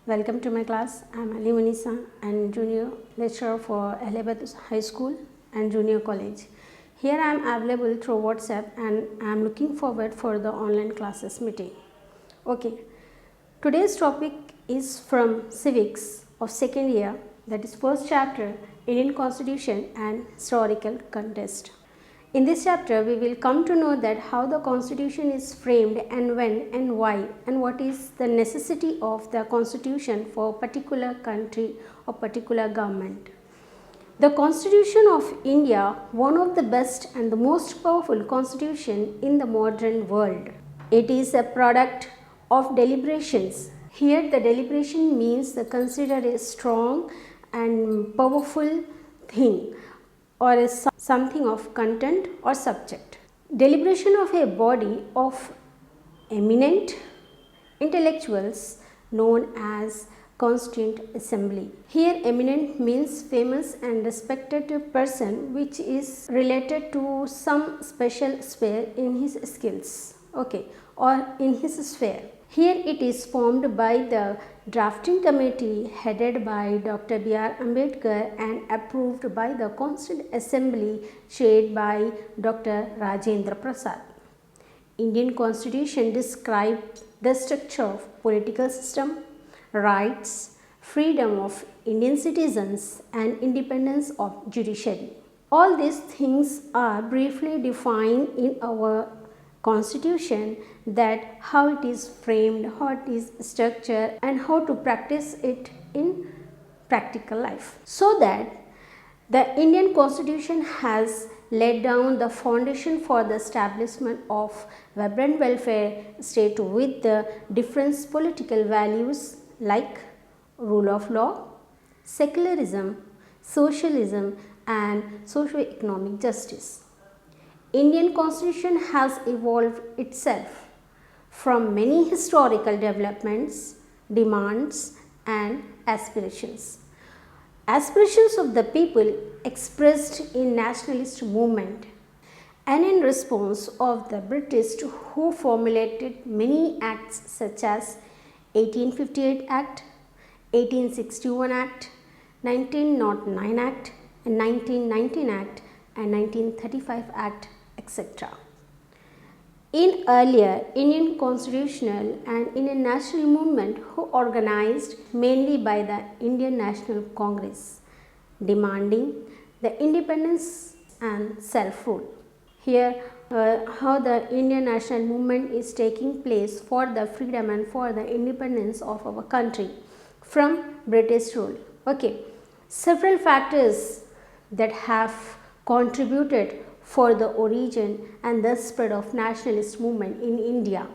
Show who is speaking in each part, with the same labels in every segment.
Speaker 1: Welcome to my class. I am Ali Munisa and junior lecturer for Allahabad High School and Junior College. Here I am available through WhatsApp and I am looking forward for the online classes meeting. Okay. Today's topic is from Civics of second year, that is first chapter, Indian Constitution and Historical Context. In this chapter, we will come to know that how the constitution is framed and when and why and what is the necessity of the constitution for a particular country or particular government. The Constitution of India, one of the best and the most powerful constitution in the modern world. It is a product of deliberations. Here the deliberation means the consider a strong and powerful thing or a something of content or subject. Deliberation of a body of eminent intellectuals known as Constituent Assembly. Here eminent means famous and respected person which is related to some special sphere in his skills, okay, or in his sphere. Here it is formed by the drafting committee headed by Dr. B.R. Ambedkar and approved by the Constituent Assembly chaired by Dr. Rajendra Prasad. Indian Constitution describes the structure of political system, rights, freedom of Indian citizens and independence of judiciary. All these things are briefly defined in our Constitution, that how it is framed, how it is structured and how to practice it in practical life. So that the Indian Constitution has laid down the foundation for the establishment of vibrant welfare state with the different political values like rule of law, secularism, socialism and socio-economic justice. Indian Constitution has evolved itself from many historical developments, demands and aspirations. Aspirations of the people expressed in nationalist movement and in response of the British who formulated many acts such as 1858 Act, 1861 Act, 1909 Act and 1919 Act and 1935 Act, etc. In earlier Indian constitutional and Indian national movement who organized mainly by the Indian National Congress demanding the independence and self-rule. Here how the Indian national movement is taking place for the freedom and for the independence of our country from British rule. Okay, several factors that have contributed for the origin and the spread of nationalist movement in India.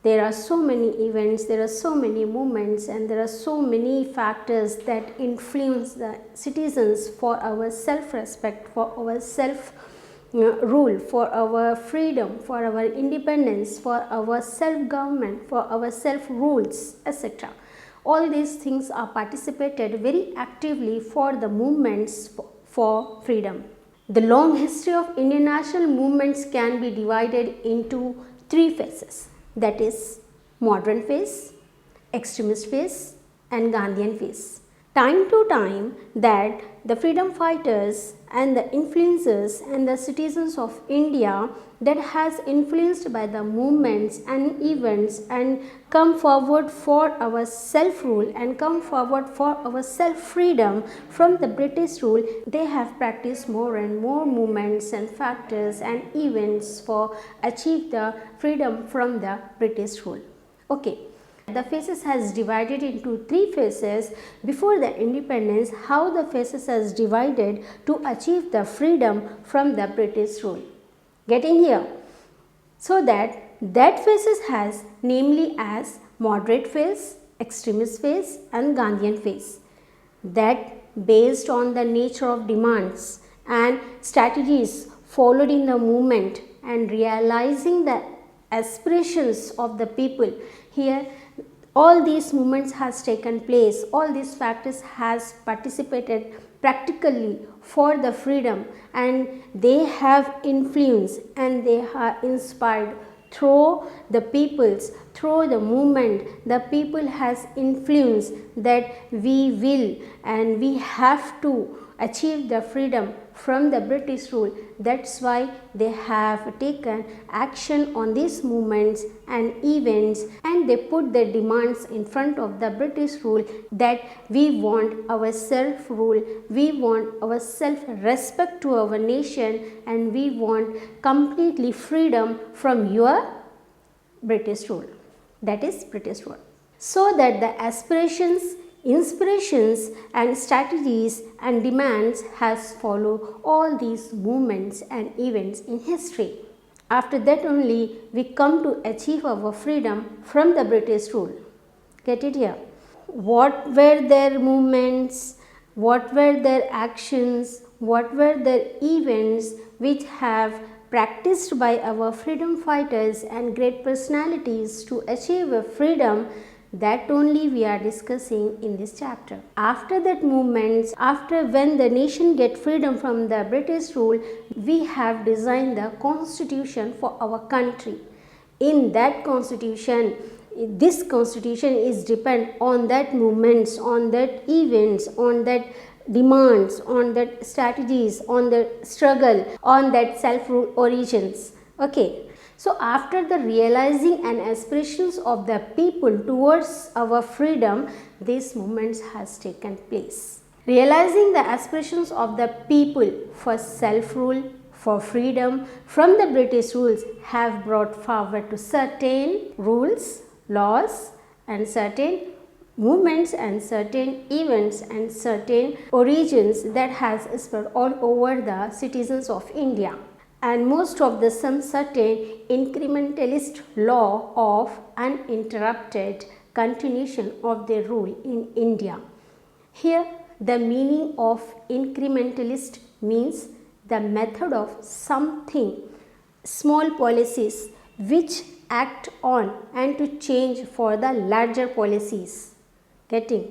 Speaker 1: There are so many events, there are so many movements and there are so many factors that influence the citizens for our self-respect, for our self-rule, for our freedom, for our independence, for our self-government, for our self-rules, etc. All these things are participated very actively for the movements for freedom. The long history of Indian national movements can be divided into three phases, that is modern phase, extremist phase and Gandhian phase. Time to time that the freedom fighters and the influencers and the citizens of India that has influenced by the movements and events and come forward for our self-rule and come forward for our self-freedom from the British rule, they have practiced more and more movements and factors and events for achieve the freedom from the British rule. Okay. The phases has divided into three phases before the independence, how the phases has divided to achieve the freedom from the British rule. Getting here? So that phases has namely as moderate phase, extremist phase and Gandhian phase, that based on the nature of demands and strategies followed in the movement and realizing the aspirations of the people. Here all these movements has taken place, all these factors has participated practically for the freedom and they have influenced and they are inspired through the peoples, through the movement, the people has influence that we will and we have to achieve the freedom from the British rule. That's why they have taken action on these movements and events, and they put their demands in front of the British rule that we want our self rule, we want our self respect to our nation, and we want completely freedom from your British rule, that is British rule. So that the aspirations, inspirations and strategies and demands has followed all these movements and events in history. After that only we come to achieve our freedom from the British rule. Get it here? What were their movements, what were their actions, what were their events which have practiced by our freedom fighters and great personalities to achieve a freedom, that only we are discussing in this chapter. After that movements, after when the nation get freedom from the British rule, we have designed the constitution for our country. In that constitution, this constitution is depend on that movements, on that events, on that demands, on that strategies, on the struggle, on that self-rule origins. Okay. So after the realizing and aspirations of the people towards our freedom, these movements has taken place. Realizing the aspirations of the people for self-rule, for freedom from the British rules have brought forward to certain rules, laws and certain movements and certain events and certain origins that has spread all over the citizens of India. And most of the some certain incrementalist law of uninterrupted continuation of their rule in India. Here the meaning of incrementalist means the method of something, small policies which act on and to change for the larger policies. Getting?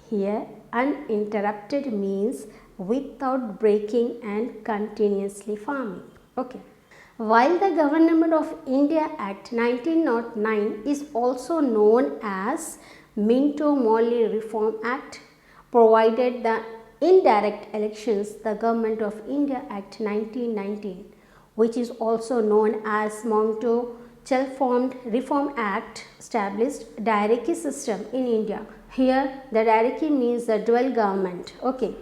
Speaker 1: Here uninterrupted means without breaking and continuously farming. Okay. While the Government of India Act 1909 is also known as Minto-Morley Reform Act, provided the indirect elections, the Government of India Act 1919, which is also known as Monto-Chelford Reform Act, established diarchy system in India. Here the diarchy means the dual government. Okay.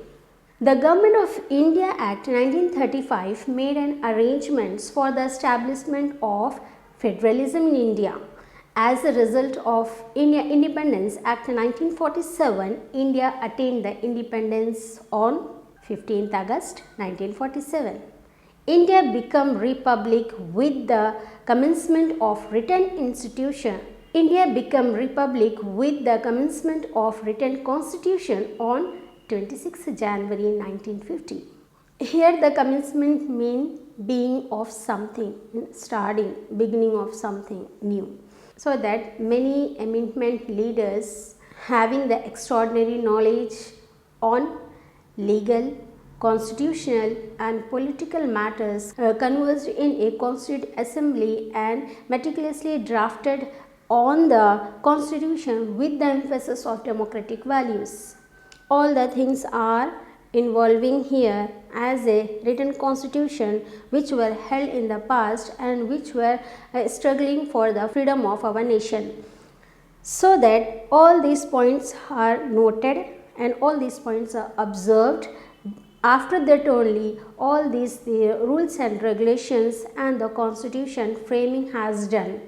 Speaker 1: The Government of India Act 1935 made an arrangements for the establishment of federalism in India. As a result of India Independence Act 1947, India attained the independence on 15th August 1947. India became republic with the commencement of written institution. India became republic with the commencement of written constitution on 26 January 1950. Here the commencement means being of something, starting, beginning of something new. So that many amendment leaders having the extraordinary knowledge on legal, constitutional and political matters conversed in a constituent assembly and meticulously drafted on the constitution with the emphasis of democratic values. All the things are involving here as a written constitution which were held in the past and which were struggling for the freedom of our nation. So that all these points are noted and all these points are observed. After that only all these the rules and regulations and the constitution framing has done.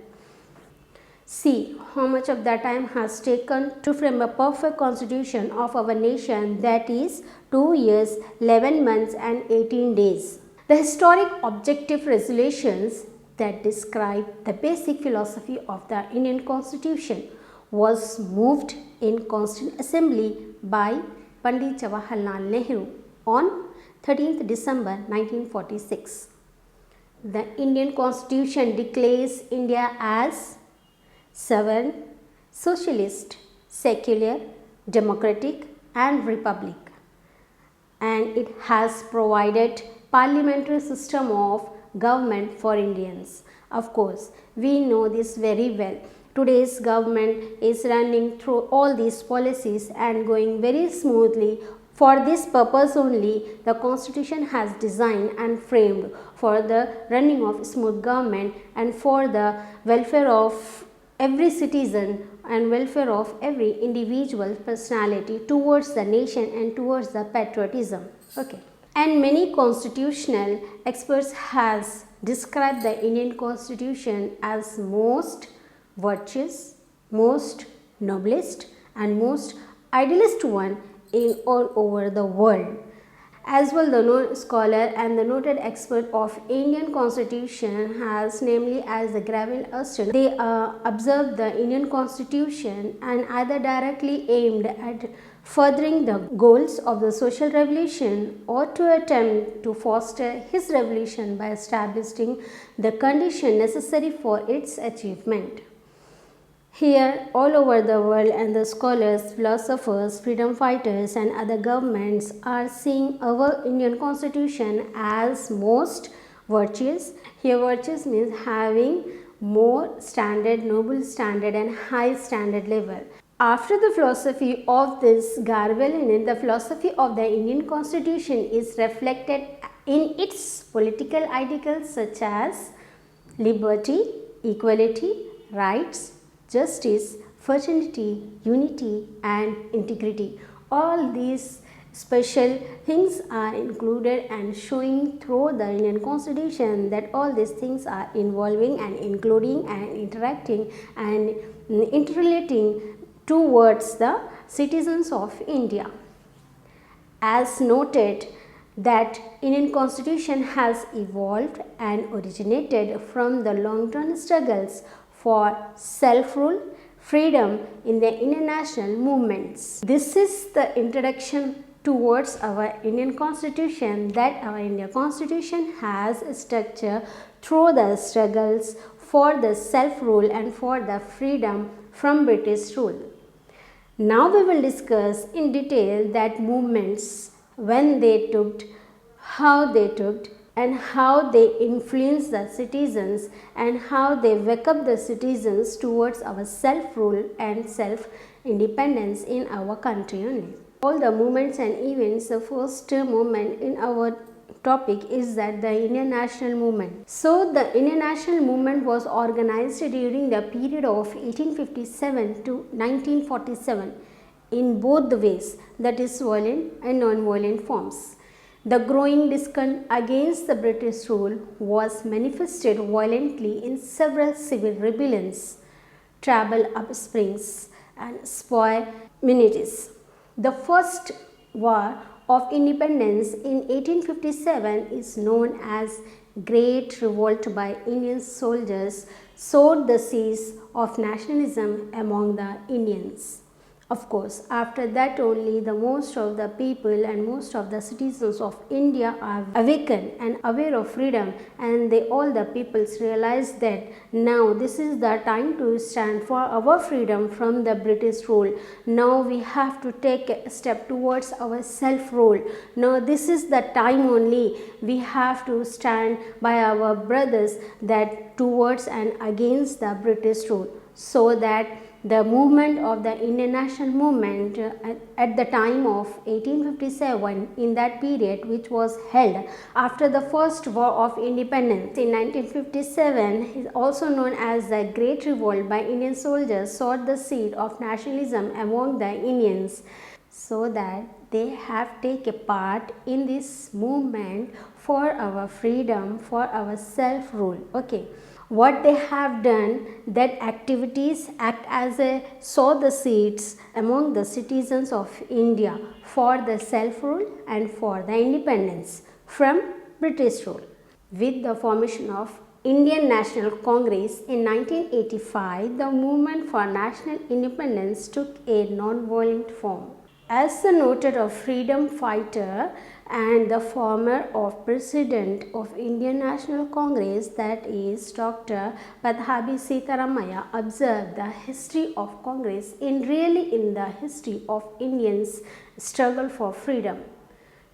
Speaker 1: See how much of that time has taken to frame a perfect constitution of our nation, that is 2 years, 11 months and 18 days. The historic objective resolutions that describe the basic philosophy of the Indian Constitution was moved in Constituent Assembly by Pandit Jawaharlal Nehru on 13th December 1946. The Indian Constitution declares India as sovereign, socialist, secular, democratic and republic, and it has provided parliamentary system of government for Indians. Of course, we know this very well. Today's government is running through all these policies and going very smoothly. For this purpose only, the Constitution has designed and framed for the running of smooth government and for the welfare of every citizen and welfare of every individual personality towards the nation and towards the patriotism. Okay. And many constitutional experts has described the Indian Constitution as most virtuous, most noblest and most idealist one in all over the world. As well, the known scholar and the noted expert of Indian Constitution has namely as the Gravel Austin. They observed the Indian Constitution and either directly aimed at furthering the goals of the social revolution or to attempt to foster his revolution by establishing the condition necessary for its achievement. Here, all over the world, and the scholars, philosophers, freedom fighters, and other governments are seeing our Indian Constitution as most virtuous. Here, virtuous means having more standard, noble standard, and high standard level. After the philosophy of this Garvelin, the philosophy of the Indian Constitution is reflected in its political ideals such as liberty, equality, rights, justice, fraternity, unity and integrity. All these special things are included and showing through the Indian Constitution that all these things are involving and including and interacting and interrelating towards the citizens of India. As noted that Indian Constitution has evolved and originated from the long-term struggles for self-rule, freedom in the international movements. This is the introduction towards our Indian Constitution, that our Indian Constitution has a structure through the struggles for the self-rule and for the freedom from British rule. Now we will discuss in detail that movements, when they took, how they took, and how they influence the citizens and how they wake up the citizens towards our self-rule and self-independence in our country only. All the movements and events, the first movement in our topic is that the Indian National Movement. So the Indian National Movement was organized during the period of 1857 to 1947 in both the ways, that is violent and non-violent forms. The growing discontent against the British rule was manifested violently in several civil rebellions, tribal uprisings and spoil ministries. The first war of independence in 1857 is known as Great Revolt by Indian soldiers, sowed the seeds of nationalism among the Indians. Of course, after that only the most of the people and most of the citizens of India are awakened and aware of freedom, and all the peoples realize that now this is the time to stand for our freedom from the British rule. Now we have to take a step towards our self-rule. Now this is the time only we have to stand by our brothers that towards and against the British rule, so that the movement of the Indian National Movement at the time of 1857, in that period which was held after the first war of independence in 1957, is also known as the Great Revolt by Indian soldiers, sowed the seed of nationalism among the Indians, so that they have taken part in this movement for our freedom, for our self-rule. Okay. What they have done, that activities act as a sow the seeds among the citizens of India for the self-rule and for the independence from British rule. With the formation of Indian National Congress in 1985, the movement for national independence took a non-violent form. As the noted of freedom fighter and the former of President of Indian National Congress, that is Dr. Padhabi Sitaramaya, observed the history of Congress in the history of Indians' struggle for freedom.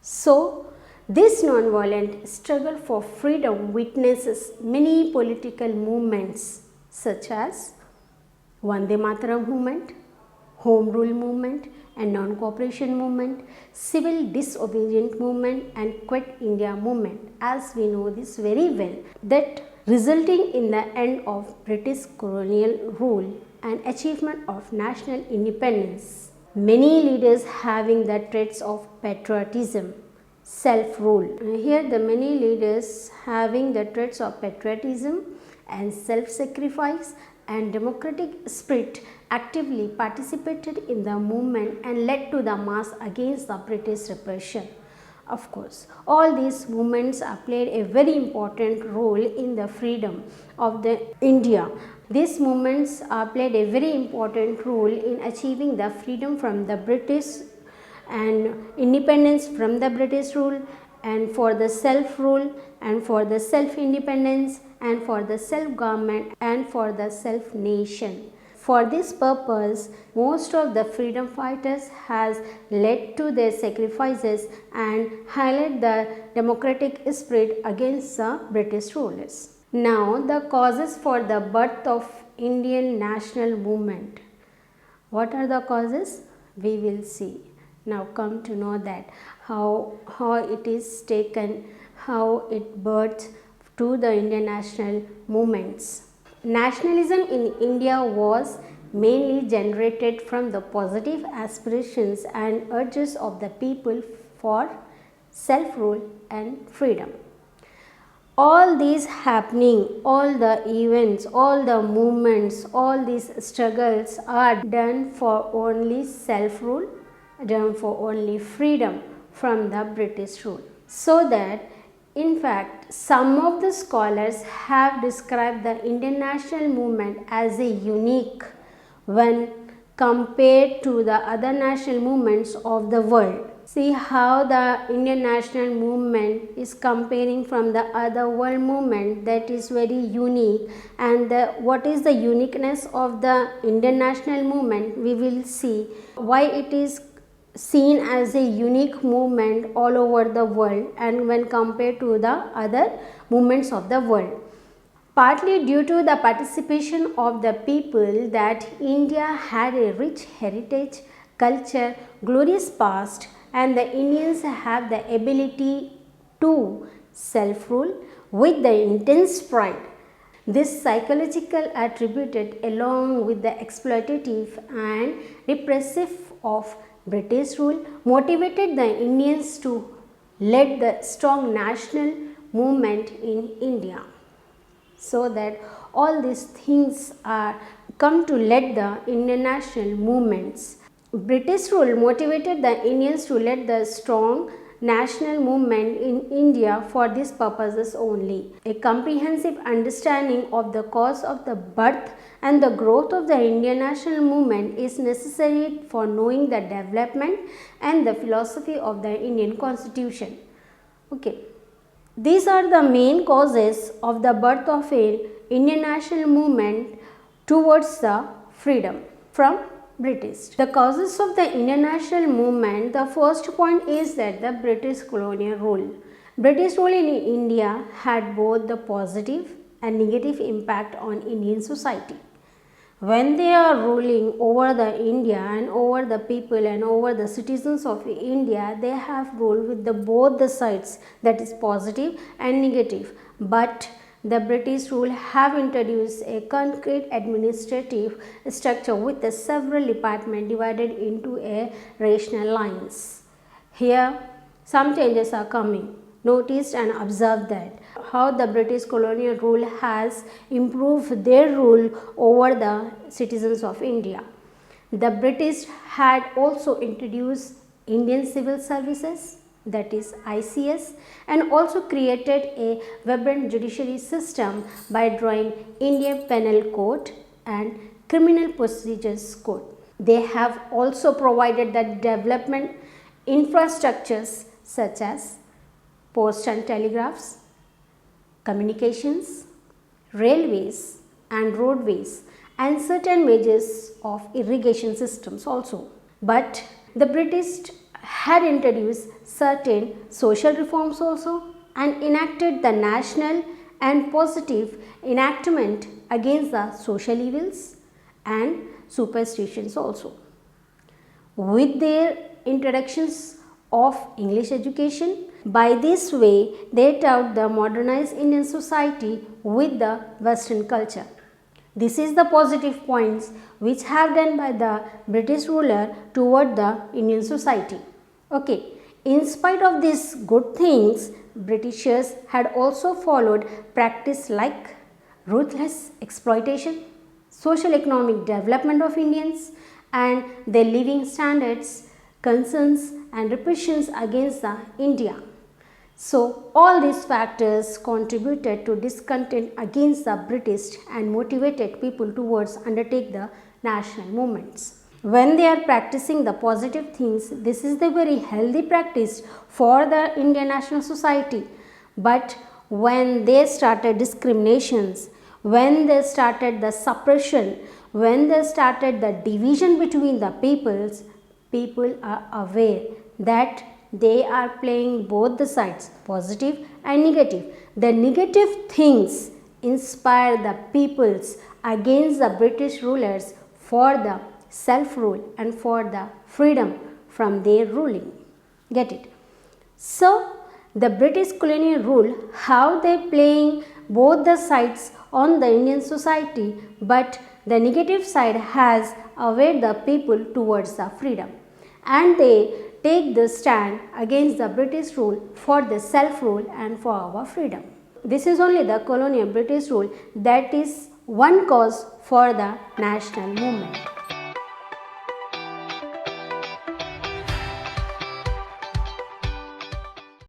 Speaker 1: So, This non-violent struggle for freedom witnesses many political movements such as Vande Mataram movement, Home Rule movement and non-cooperation movement, civil disobedience movement and Quit India movement, as we know this very well, that resulting in the end of British colonial rule and achievement of national independence. Many leaders having the traits of patriotism, self-rule. Here the many leaders having the traits of patriotism and self-sacrifice and democratic spirit actively participated in the movement and led to the mass against the British repression. Of course, all these movements have played a very important role in the freedom of the India. These movements played a very important role in achieving the freedom from the British and independence from the British rule, and for the self-rule and for the self-independence and for the self-government and for the self-nation. For this purpose, most of the freedom fighters has led to their sacrifices and highlight the democratic spirit against the British rulers. Now, the causes for the birth of Indian national movement. What are the causes? We will see. Now come to know that how it is taken, how it birthed to the Indian national movements. Nationalism in India was mainly generated from the positive aspirations and urges of the people for self-rule and freedom. All these happening, all the events, all the movements, all these struggles are done for only self-rule, done for only freedom from the British rule. So that in fact, some of the scholars have described the Indian national movement as a unique when compared to the other national movements of the world. See how the Indian national movement is comparing from the other world movement, that is very unique. And what is the uniqueness of the Indian national movement? We will see why it is seen as a unique movement all over the world and when compared to the other movements of the world. Partly due to the participation of the people that India had a rich heritage, culture, glorious past, and the Indians have the ability to self-rule with the intense pride. This psychological attribute along with the exploitative and repressive of British rule motivated the Indians to lead the strong national movement in India. So that all these things are come to lead the Indian national movements. British rule motivated the Indians to lead the strong national movement in India for these purposes only. A comprehensive understanding of the cause of the birth and the growth of the Indian national movement is necessary for knowing the development and the philosophy of the Indian Constitution. Okay. These are the main causes of the birth of an Indian national movement towards the freedom from British. The causes of the Indian national movement, the first point is that the British colonial rule. British rule in India had both the positive and negative impact on Indian society. When they are ruling over the India and over the people and over the citizens of India, they have ruled with the both the sides, that is positive and negative. But the British rule have introduced a concrete administrative structure with the several departments divided into a rational lines. Here some changes are coming. Notice and observe that how the British colonial rule has improved their rule over the citizens of India. The British had also introduced Indian Civil Services, that is ICS, and also created a vibrant judiciary system by drawing Indian Penal Code and Criminal Procedures Code. They have also provided the development infrastructures such as post and telegraphs, communications, railways and roadways, and certain measures of irrigation systems also. But the British had introduced certain social reforms also and enacted the national and positive enactment against the social evils and superstitions also. With their introductions of English education, by this way they taught the modernized Indian society with the Western culture. This is the positive points which have done by the British ruler toward the Indian society. Okay, in spite of these good things, Britishers had also followed practice like ruthless exploitation, social economic development of Indians and their living standards, concerns and repressions against the India. So, all these factors contributed to discontent against the British and motivated people towards undertake the national movements. When they are practicing the positive things, this is the very healthy practice for the Indian national society. But when they started discriminations, when they started the suppression, when they started the division between the peoples, people are aware that they are playing both the sides, positive and negative. The negative things inspire the peoples against the British rulers for the self-rule and for the freedom from their ruling. Get it? So, the British colonial rule, how they playing both the sides on the Indian society, but the negative side has aware the people towards the freedom, and they take the stand against the British rule for the self-rule and for our freedom. This is only the colonial British rule that is one cause for the national movement.